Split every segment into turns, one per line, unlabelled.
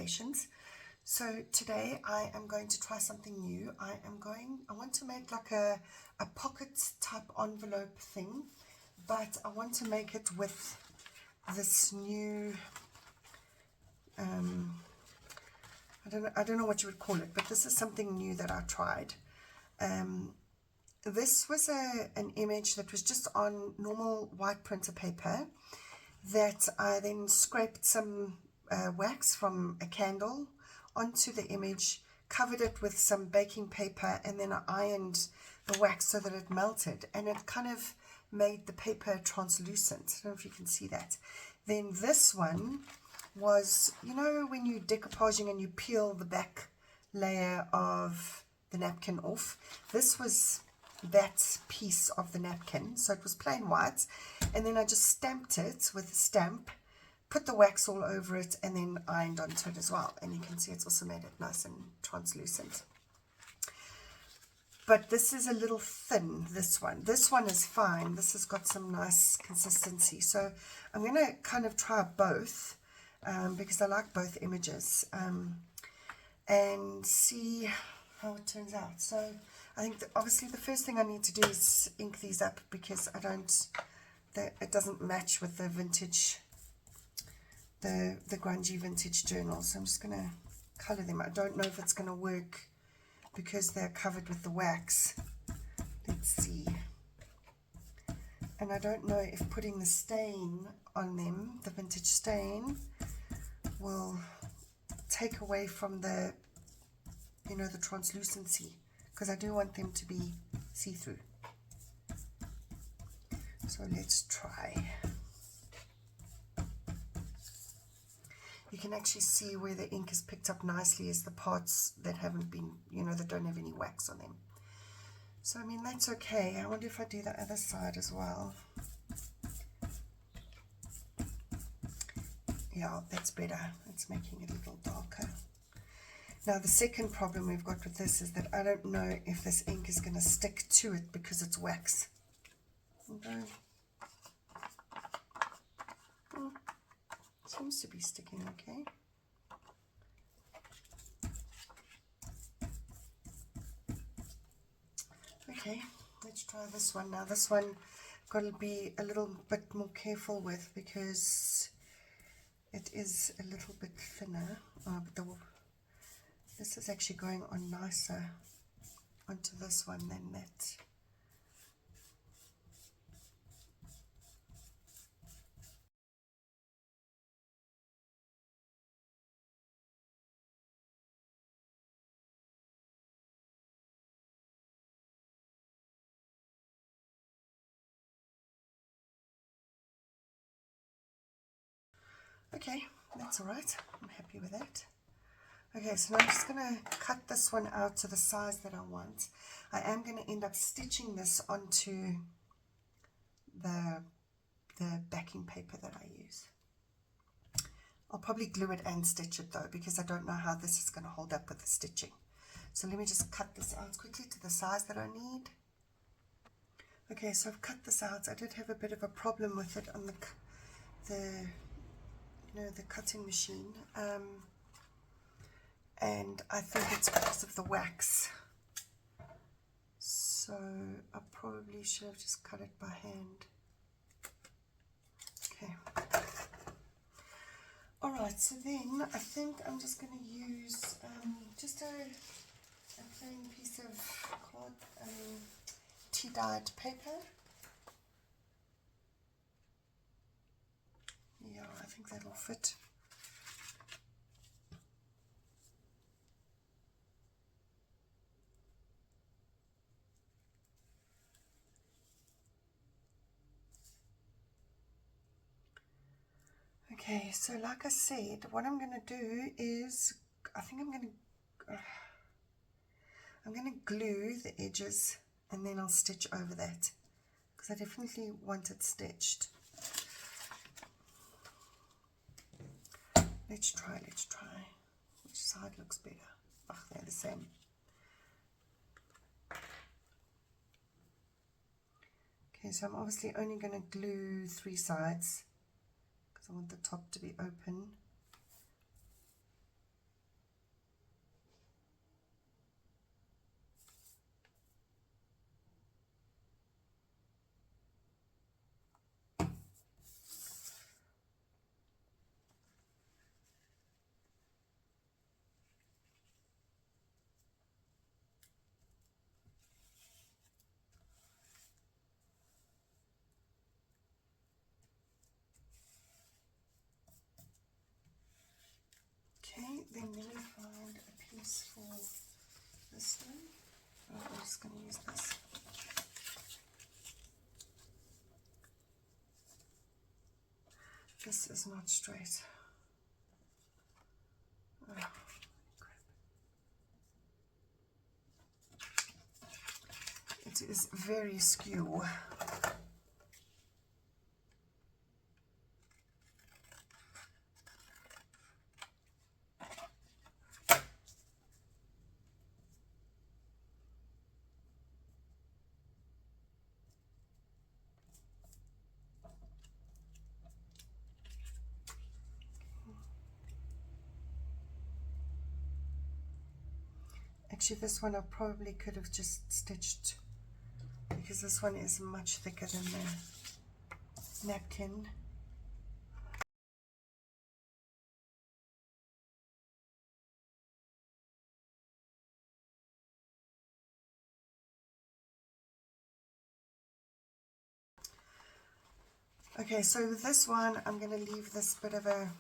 patience. So today I am going to try something new. I want to make like a pocket type envelope thing, but I want to make it with this new, I don't know what you would call it, but this is something new that I tried. This was an image that was just on normal white printer paper that I then scraped some wax from a candle onto the image, covered it with some baking paper, and then I ironed the wax so that it melted, and it kind of made the paper translucent. I don't know if you can see that. Then this one was, you know, when you're decoupaging and you peel the back layer of the napkin off. This was that piece of the napkin, so it was plain white, and then I just stamped it with a stamp, put the wax all over it, and then ironed onto it as well. And you can see it's also made it nice and translucent. But this is a little thin, this one is fine. This has got some nice consistency, so I'm going to kind of try both because I like both images, and see how it turns out. So I think that obviously the first thing I need to do is ink these up, because it doesn't match with the vintage, the grungy vintage journal. So I'm just going to color them. I don't know if it's going to work because they're covered with the wax. Let's see. And I don't know if putting the stain on them, the vintage stain, will take away from the, you know, the translucency, because I do want them to be see-through. So let's try. You can actually see where the ink is picked up nicely is the parts that haven't been, you know, that don't have any wax on them. So I mean, that's okay. I wonder if I do the other side as well. Yeah, that's better. It's making it a little darker. Now the second problem we've got with this is that I don't know if this ink is going to stick to it because it's wax. Seems to be sticking okay. Okay, let's try this one now. This one I've got to be a little bit more careful with because it is a little bit thinner. Oh, but this is actually going on nicer onto this one than that. Okay, that's all right. I'm happy with that. Okay, so now I'm just going to cut this one out to the size that I want. I am going to end up stitching this onto the backing paper that I use. I'll probably glue it and stitch it though, because I don't know how this is going to hold up with the stitching. So let me just cut this out quickly to the size that I need. Okay, so I've cut this out. I did have a bit of a problem with it on the cutting machine, and I think it's because of the wax. So I probably should have just cut it by hand. Okay. All right. So then I think I'm just going to use just a plain piece of tea-dyed paper. Yeah, I think that'll fit. Okay, so like I said, what I'm going to do is, I think I'm going to glue the edges, and then I'll stitch over that, because I definitely want it stitched. Let's try. Which side looks better? Oh, they're the same. Okay, so I'm obviously only going to glue 3 sides, because I want the top to be open. use for this one. Oh, I'm just going to use this. This is not straight. Oh, crap. It is very skew. Actually, this one I probably could have just stitched, because this one is much thicker than the napkin. Okay, so with this one, I'm going to leave this bit of a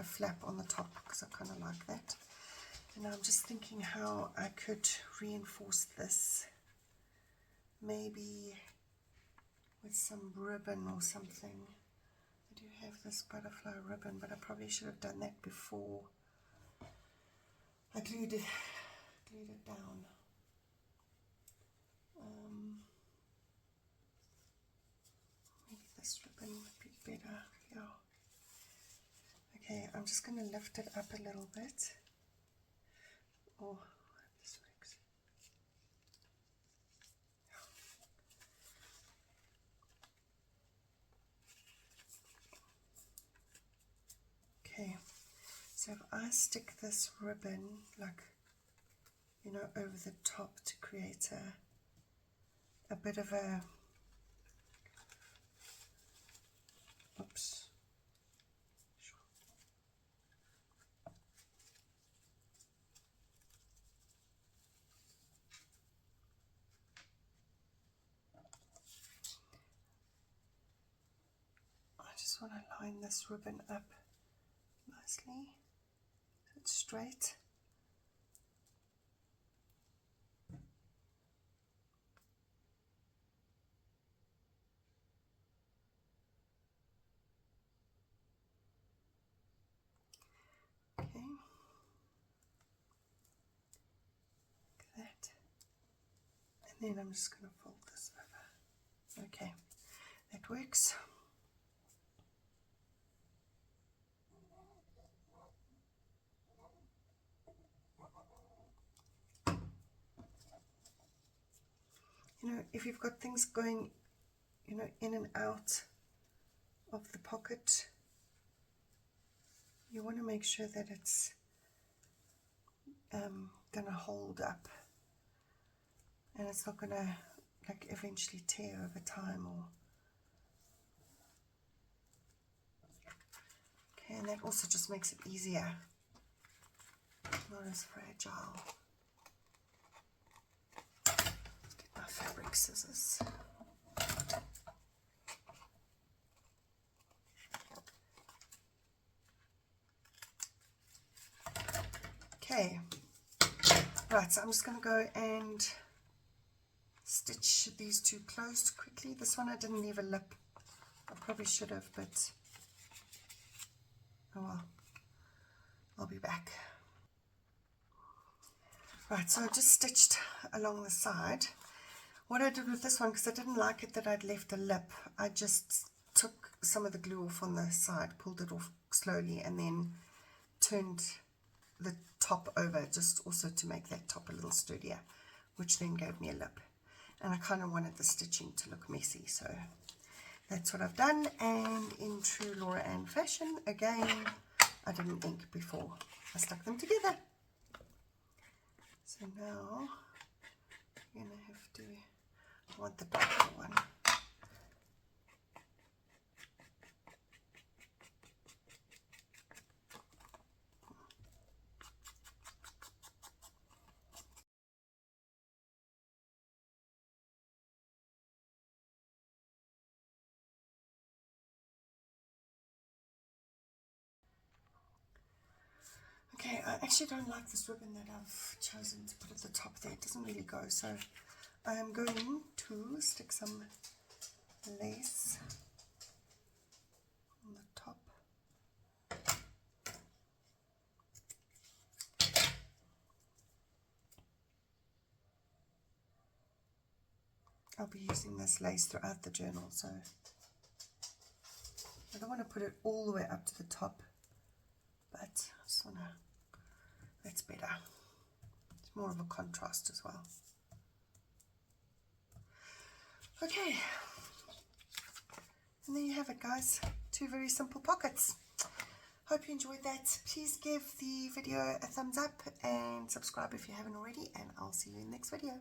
flap on the top because I kind of like that. And I'm just thinking how I could reinforce this, maybe with some ribbon or something. I do have this butterfly ribbon, but I probably should have done that before I glued it down. Maybe this ribbon would be better. Yeah. Okay, I'm just going to lift it up a little bit. Oh, this works. Okay, so if I stick this ribbon, like, you know, over the top to create a bit of a, oops, I just want to line this ribbon up nicely so it's straight. Okay, like that. And then I'm just going to fold this over. Okay, that works. You know, if you've got things going, you know, in and out of the pocket, you want to make sure that it's going to hold up and it's not going to like eventually tear over time. Or okay, and that also just makes it easier, not as fragile. Let's get my fabric scissors. Okay, right, so I'm just going to go and stitch these two closed quickly. This one I didn't leave a lip. I probably should have, but oh well, I'll be back. Right, so I just stitched along the side. What I did with this one, because I didn't like it that I'd left a lip, I just took some of the glue off on the side, pulled it off slowly, and then turned the top over, just also to make that top a little sturdier, which then gave me a lip. And I kind of wanted the stitching to look messy, so that's what I've done. And in true Laura Ann fashion, again, I didn't ink before I stuck them together. So now you're going to have to, I want the darker one. Okay, I actually don't like this ribbon that I've chosen to put at the top there. It doesn't really go, so I am going to stick some lace on the top. I'll be using this lace throughout the journal, so I don't want to put it all the way up to the top, but I just want to, that's better. It's more of a contrast as well. Okay, and there you have it, guys. 2 very simple pockets. Hope you enjoyed that. Please give the video a thumbs up and subscribe if you haven't already, and I'll see you in the next video.